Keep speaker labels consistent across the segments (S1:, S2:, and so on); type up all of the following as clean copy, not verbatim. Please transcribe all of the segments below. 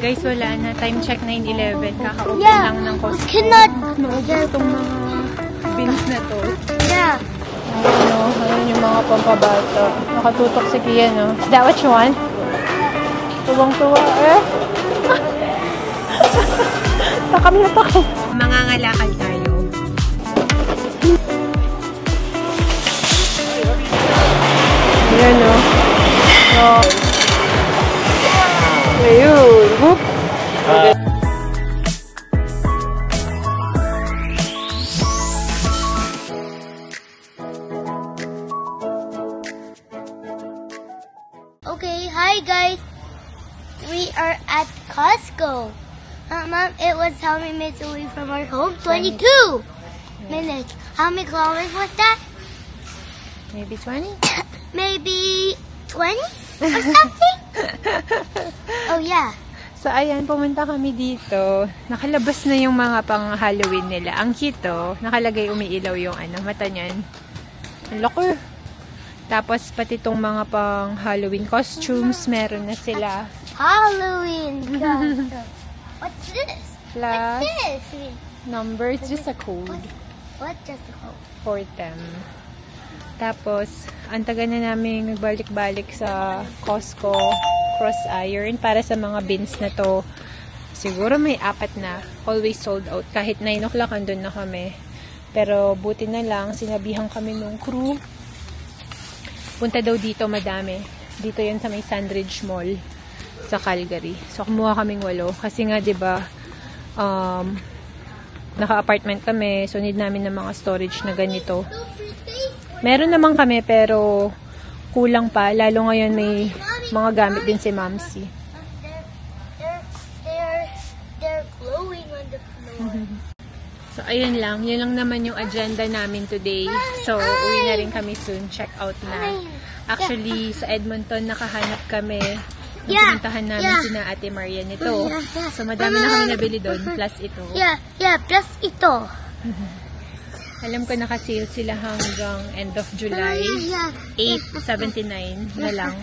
S1: Guys, wala na. Time check 9:11. Kaka-open lang ng Costco. Naubos itong mga bins na to.
S2: Yeah.
S1: Ayun yung mga pampabata. Nakatutok si Kia, no? Is that what you want? Tuwang-tuwa, eh. Takam na takam. Mangangalakal tayo. Ayan, no? So, ayun. Whoop.
S2: Okay, hi guys. We are at Costco. Mom, it was how many minutes away from our home? 22 minutes. How many kilometers was that?
S1: Maybe 20?
S2: Maybe 20 or something? Oh, yeah.
S1: So, ayan, pumunta kami dito. Nakalabas na yung mga pang Halloween nila. Ang cute, oh. Nakalagay umiilaw yung mata niyan. Ang laki. Tapos, pati itong mga pang Halloween costumes, meron na sila.
S2: Halloween. What's this?
S1: Plus,
S2: What's this?
S1: number, it's just a code.
S2: What just a code?
S1: For them. Tapos, ang taga na namin nagbalik-balik sa Costco Cross Iron para sa mga bins na to. Siguro may 4 na. Always sold out. Kahit 9 o'clock, andun na kami. Pero, buti na lang, sinabihan kami nung crew. Punta daw dito, madami. Dito yun sa may Sandridge Mall sa Calgary. So, kumuha kaming 8. Kasi nga, diba, naka-apartment kami. So, need namin ng mga storage na ganito. Meron naman kami, pero kulang pa. Lalo ngayon may mga gamit din si Mamsi.
S2: They're glowing on the floor.
S1: So, ayun lang. Yun lang naman yung agenda namin today. So, uwi na rin kami soon. Check out na. Actually, sa Edmonton, nakahanap kami. Pinuntahan namin sina Ate Maria nito. So, madami na kami nabili doon. Plus ito.
S2: Yeah, plus ito.
S1: Alam ko naka-sale sila hanggang end of July. $8.79 na lang.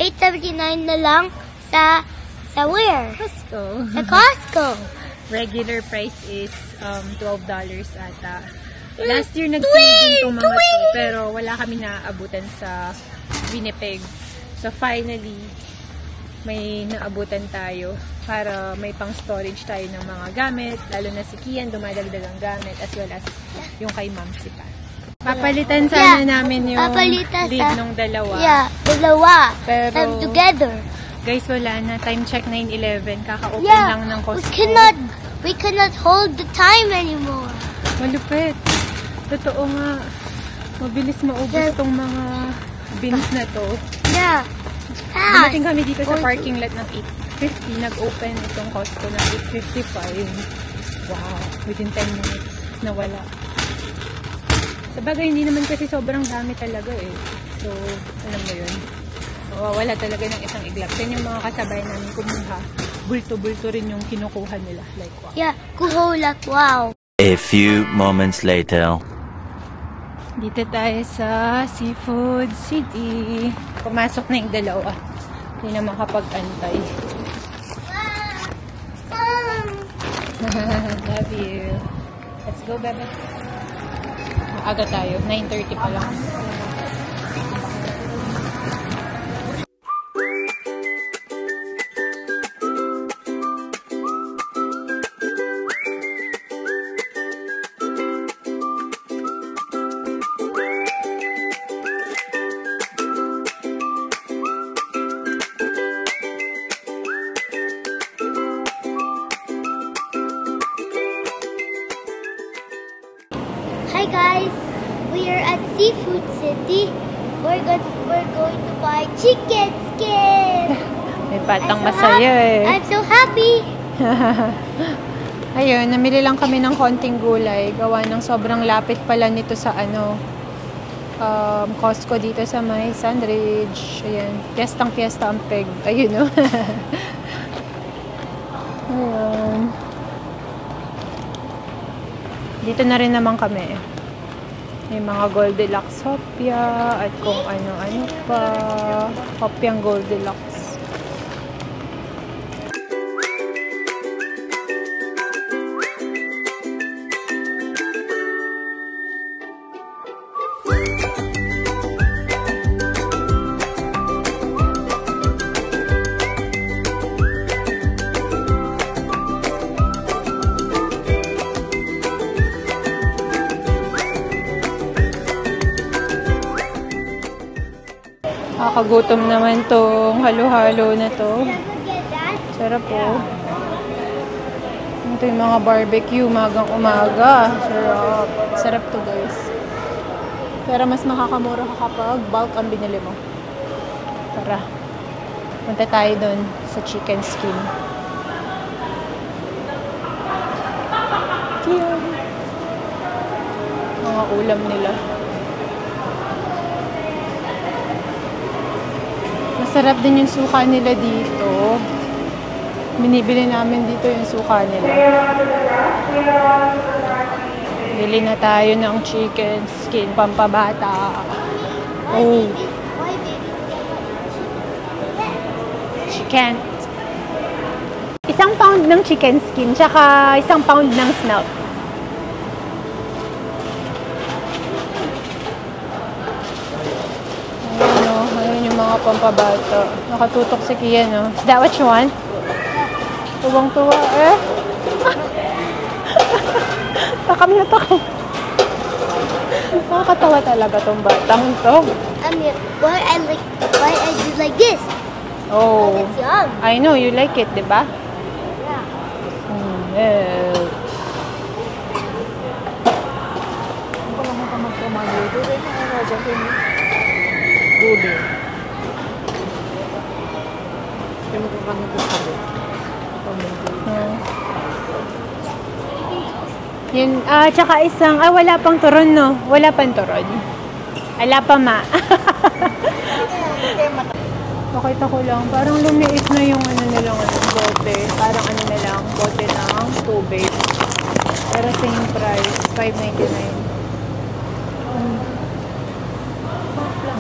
S2: $8.79 na lang sa where?
S1: Costco.
S2: Sa Costco.
S1: Regular price is $12 ata. Last year nag-sale din itong mga to, pero wala kami naaabutan sa Winnipeg. So finally, may naabutan tayo para may pang storage tayo ng mga gamit, lalo na si Kian, dumadagdag ang gamit, as well as yung kay Mamsi pa. Papalitan sana namin yung lead ng dalawa.
S2: Yeah, dalawa.
S1: Pero,
S2: together.
S1: Guys, wala na. Time check 9:11. Kaka-open lang ng Costco.
S2: We cannot hold the time anymore.
S1: Malupit. Totoo nga. Mabilis maubos tong mga bins na to.
S2: Yeah.
S1: Dumating kami dito sa parking lot ng 8:50. Nag-open itong Costco ng 8:55. Wow. Within 10 minutes. Nawala. Sabagay, hindi naman kasi sobrang dami talaga eh. So, alam mo yun. Wala talaga ng isang iglap. Yan yung mga kasabay namin kumuha. Bulto-bulto rin yung kinukuha nila. Like, wow.
S2: Yeah, kuhulak, wow.
S3: A few moments later.
S1: Dito tayo sa Seafood City. Pumasok na yung dalawa. Hindi na makapag-antay. Love you. Let's go, bebe. Aga tayo. 9:30 pa lang.
S2: Hi guys, we are at Seafood City. We're going to buy chicken skin.
S1: May batang masaya eh.
S2: I'm so happy.
S1: Ayun, namili lang kami ng konting gulay. Gawa ng sobrang lapit pala nito sa Costco dito sa may Sandridge. Ayan, piyestang-piyesta ang peg. Ayun, no? Ayan. Dito na rin naman kami. May mga Goldilocks Hopia at kung ano-ano pa. Hopiang Goldilocks. Nakakagutom naman tong halo-halo na to. Sarap po. Ito yung mga barbecue, umagang umaga. Sarap. Sarap to guys. Pero mas makakamura ka kapag bulk ang binili mo. Tara. Punta tayo doon sa chicken skin. Cute. Mga ulam nila. Masarap din yung suka nila dito. Binibili namin dito yung suka nila. Bili na tayo ng chicken skin pampabata. Oh. Chicken. Isang pound ng chicken skin, tsaka isang pound ng smelt. Ayan o, ayan yung mga pampabata. Nakatutok si Kian o. Is that what you want? Tuwang-tuwa eh. Takam na takam. Nakakatawa talaga tong batang to.
S2: Why I do like this?
S1: Oh.
S2: It's yum.
S1: I know, you like it, di ba?
S2: Yeah.
S1: Yeah. Yun, tsaka isang, wala pang turon, no? Wala pang turon. Ala pa, ma. Pakita ko lang, parang lumiit na yung ano nilang bote. Parang ano na lang, bote ng tubig. Pero same price, $5.99.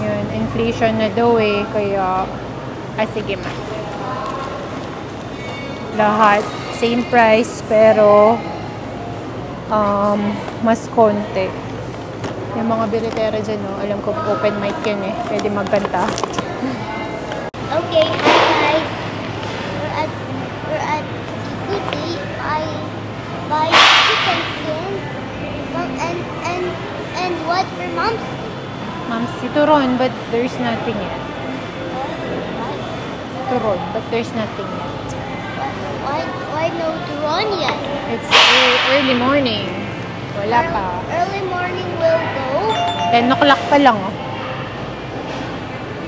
S1: Yun, inflation na daw eh, kaya, sige ma. Lahat, same price, pero, mas konti. Yung mga bilitera dyan, no? Alam ko open mic yan eh. Pwede magbanta.
S2: Okay, hi guys. We're at City. I buy chicken skin. And what for mom's?
S1: Mom's turon, but there's nothing yet. Turon, but there's nothing yet.
S2: Why no turon yet?
S1: It's early morning. Wala pa.
S2: Early morning will go.
S1: 10 o'clock pa lang, oh.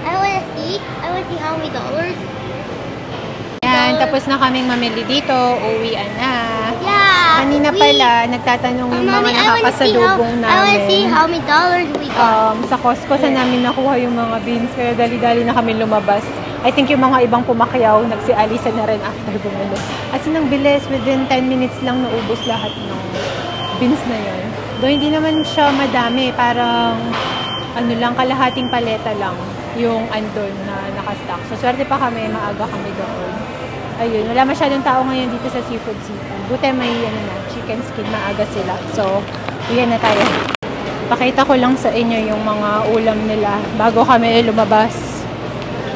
S2: I wanna see how many dollars.
S1: Yan, tapos na kaming mamili dito. Uwian na.
S2: Yeah.
S1: Kanina pala, nagtatanong yung mga nakakasalubong
S2: I wanna see
S1: namin.
S2: how many dollars we got.
S1: Sa Costco sa namin nakuha yung mga beans. Kaya dali-dali na kami lumabas. I think yung mga ibang pumakyaw, nagsialisan na rin after bumili. As in, ang bilis, within 10 minutes lang naubos lahat ng beans na yun. Though hindi naman siya madami, parang ano lang, kalahating paleta lang yung andon na nakastock. So, swerte pa kami, maaga kami doon. Ayun, wala masyadong tao ngayon dito sa Seafood City. Buti may chicken skin, maaga sila. So, yan na tayo. Pakita ko lang sa inyo yung mga ulam nila bago kami lumabas.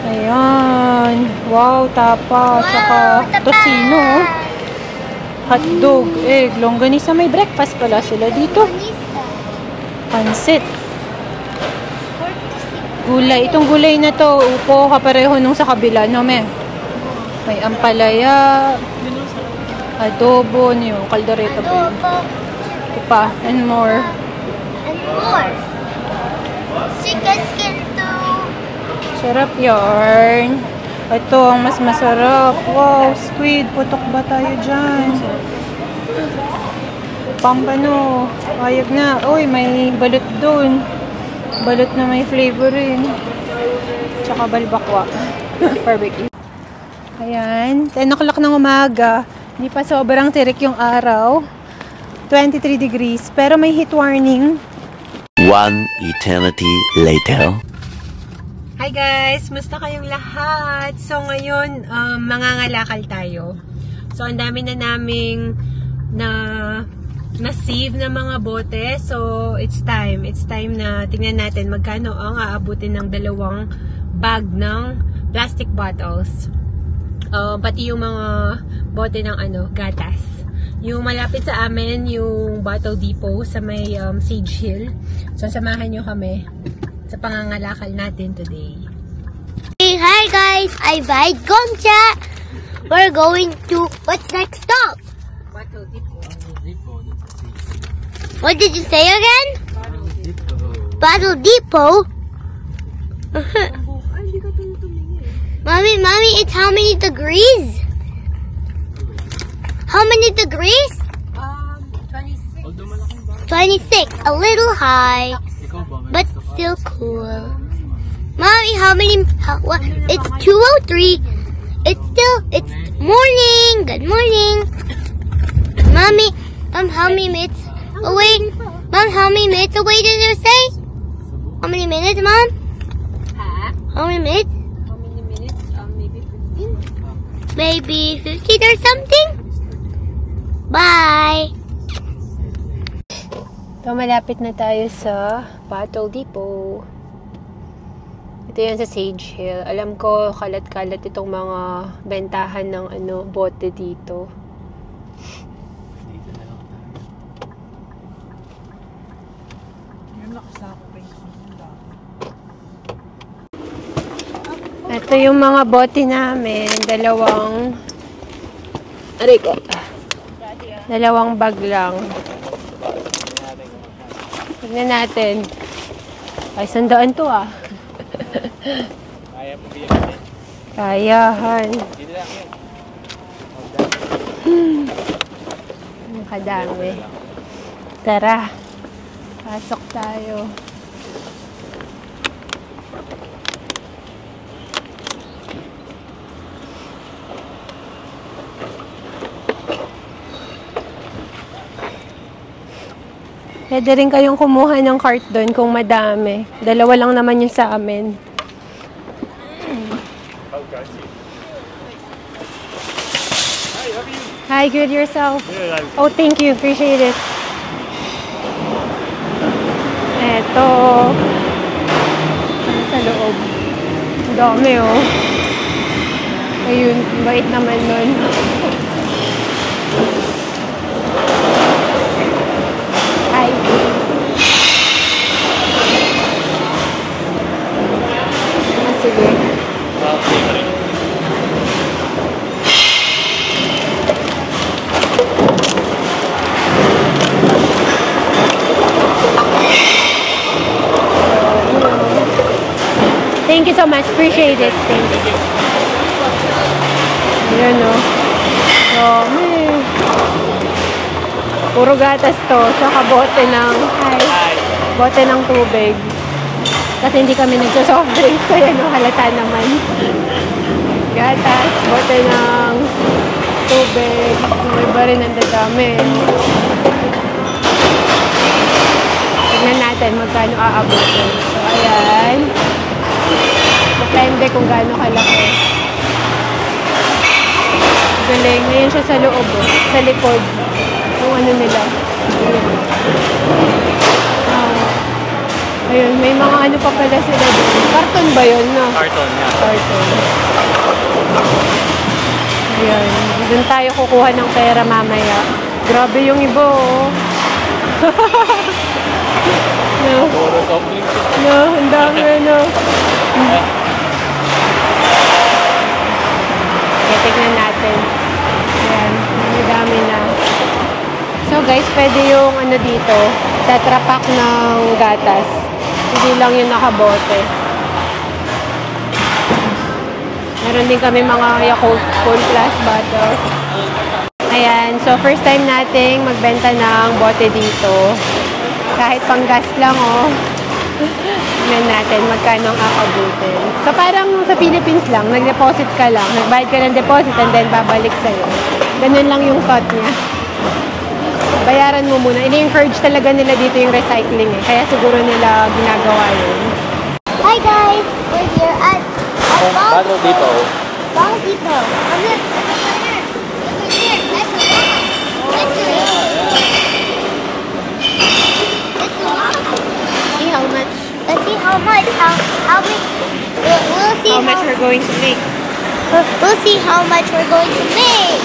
S1: Ayan. Wow, tapa. Tsaka tocino. Hotdog, egg, longganisa. May breakfast pala sila dito. Pansit. Gulay. Itong gulay na to, upo, kapareho nung sa kabila. No, me? May ampalaya. Adobo. Ano yung kaldereta ba yun? Ito pa. And more.
S2: And more. Chicken skin too.
S1: Sarap yarn. Ito ang mas masarap. Wow, squid. Putok ba tayo dyan? Pampano. Ayag na. Uy, may balot dun. Balot na may flavor rin. Tsaka balbakwa. Barbecue. Ayan. 10 o'clock ng umaga. Hindi pa sobrang tirik yung araw. 23 degrees. Pero may heat warning.
S3: One eternity later.
S1: Hi guys! Musta kayong lahat? So ngayon, mangangalakal tayo. So ang dami na naming na-save na mga bote. So it's time. It's time na tingnan natin magkano ang aabutin ng 2 bag ng plastic bottles. Pati yung mga bote ng gatas. Yung malapit sa amin, yung Bottle Depot sa may Sage Hill. So samahan nyo kami sa pangangalakal natin today.
S2: Hey, hi guys, I buy Gongcha. We're going to, what's next stop? What did you say again? Bottle Depot. Mommy, it's how many degrees? How many degrees? 26. A little high, but still cool. Mommy, what? It's 2:03. It's morning. Good morning. Mommy, how many minutes away? Mom, how many minutes away did you say? How many minutes, Mom? How many minutes?
S1: How many minutes? Maybe 15?
S2: Maybe 15 or something? Bye!
S1: So, malapit na tayo sa Bottle Depot. Ito yan sa Sage Hill. Alam ko, kalat-kalat itong mga bentahan ng bote dito. Ito yung mga bote namin. Dalawang bag lang. Tignan natin. Ay, sandaan to ah.
S4: Kaya mo biyan.
S1: Kayahan.
S4: Dito lang yun.
S1: Nakadami. Tara. Pasok tayo. Pwede rin kayong kumuha ng cart doon kung madami. Dalawa lang naman yung sa amin. Hi, good yourself? Oh, thank you. Appreciate it. Eto. Ano sa loob? Ang dami, oh. Ayun, bait naman nun. Hi. Ah, sige. Thank you so much. Appreciate it. Thank you. Ayan, no. Dami. Puro gatas to. Tsaka bote ng, bote ng tubig. Kasi hindi kami nagsa-soft drink. So, yan, no, halata naman. Gatas, bote ng tubig. Yung iba rin ang dadami. Tignan natin magkano aabutin. So, ayan. Depende kung gaano kalaki. Galing. Ngayon siya sa loob, oh. Sa likod. Yung ano nila. Ayun, may mga ano pa pala sila doon. Karton ba yun, no?
S4: Carton, yeah.
S1: Karton. Ayan. Doon tayo kukuha ng pera mamaya. Grabe yung iba, oh. No.
S4: Puro soft drinks.
S1: No, ang dami, no. Okay, tignan natin. Ayan, dami na. So guys, pwede yung ano dito, Tetra Pak ng gatas. Hindi lang yung nakabote. Meron din kami mga Yakult Cool Plus bottles. Ayan, so first time nating magbenta ng bote dito. Kahit pang gas lang, oh. Tignan natin magkano ang aabutin. So parang sa Philippines lang, nag-deposit ka lang. Nagbayad ka ng deposit and then babalik sa'yo. Ganun lang yung thought niya. Bayaran mo muna. Ini-encourage talaga nila dito yung recycling eh. Kaya siguro nila ginagawa yun.
S2: Hi guys! We're here at
S4: Bottle Depot.
S2: Bottle Depot. Oh, look! Look over there! Look over there! That's a lot! That's a lot! That's a lot! See how much? Let's see how much. How much? We'll see
S1: How much we're going to make.
S2: We'll see how much we're going to make.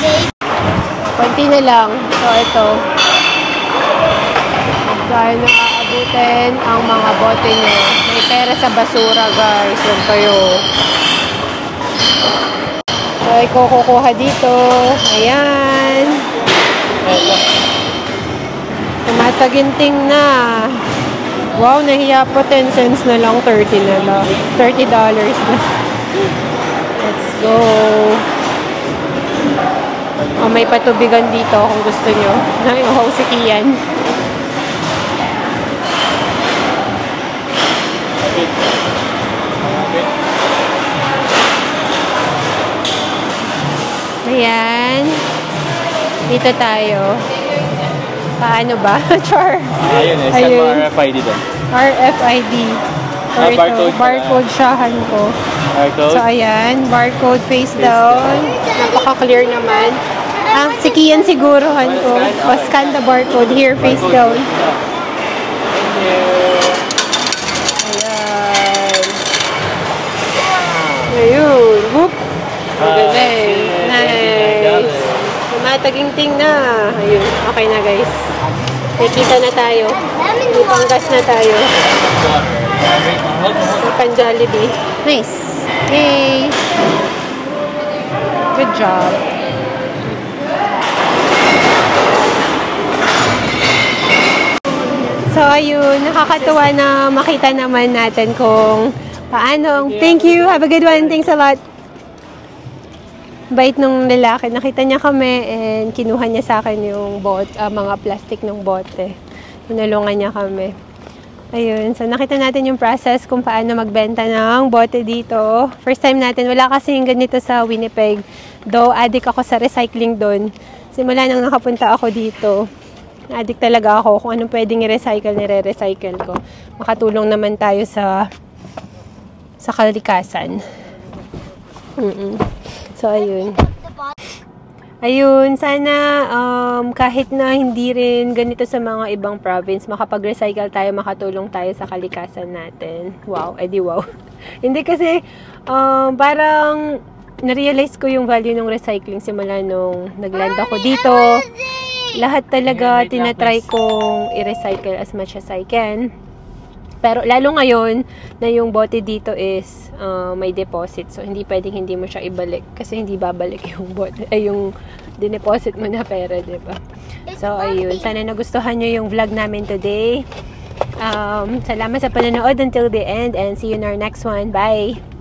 S2: Okay.
S1: Konti na lang. So ito. Magkano aabutin. pulutin ang mga bote nyo. May pera sa basura, guys. Huwag kayo. So, ikaw kukuha dito. Ayan. Tumataginting na. Wow, nahiya po. 10 cents na lang. 30 na lang. $30 na. Let's go. Oh, may patubigan dito kung gusto nyo. Naiuhaw si Kian. Ayan. Dito tayo. Paano ba? Char.
S4: Ayun eh, saan mo RFID doon?
S1: RFID. Or ito,
S4: barcode pala.
S1: barcode siyahan ko.
S4: Barcode?
S1: So, ayan. Barcode face down. Napaka-clear naman. Si Kian siguruhan ko. Scan the barcode here, face down.
S4: Thank you.
S1: Ayan. Ayun. Whoop. Magaling. Nice. Tumataginting na. Ayun. Okay na, guys. Nakita na tayo. Panggas na tayo. Pang Jollibee. Nice. Yay. Good job. So, ayun. Nakakatuwa na makita naman natin kung paano. Thank you. Have a good one. Thanks a lot. Bait nung lalaki. Nakita niya kami and kinuha niya sa akin yung mga plastic ng bote. Tinulungan niya kami. Ayun. So, nakita natin yung process kung paano magbenta ng bote dito. First time natin. Wala kasing ganito sa Winnipeg. Though, addict ako sa recycling doon. Simula nang nakapunta ako dito. Addict talaga ako. Kung anong pwedeng i-recycle, nire-recycle ko. Makatulong naman tayo sa kalikasan. So, ayun. Ayun, sana kahit na hindi rin ganito sa mga ibang province, makapag-recycle tayo, makatulong tayo sa kalikasan natin. Wow, edi wow. Hindi kasi, parang na-realize ko yung value ng recycling simula nung nag-land ako dito. Lahat talaga tinatry kong i-recycle as much as I can. Pero lalo ngayon na yung bote dito is may deposit. So, hindi pwedeng hindi mo siya ibalik. Kasi hindi babalik yung bote. Ay, yung dineposit mo na pera, diba? So, ayun. Sana nagustuhan nyo yung vlog namin today. Salamat sa panonood until the end. And see you in our next one. Bye!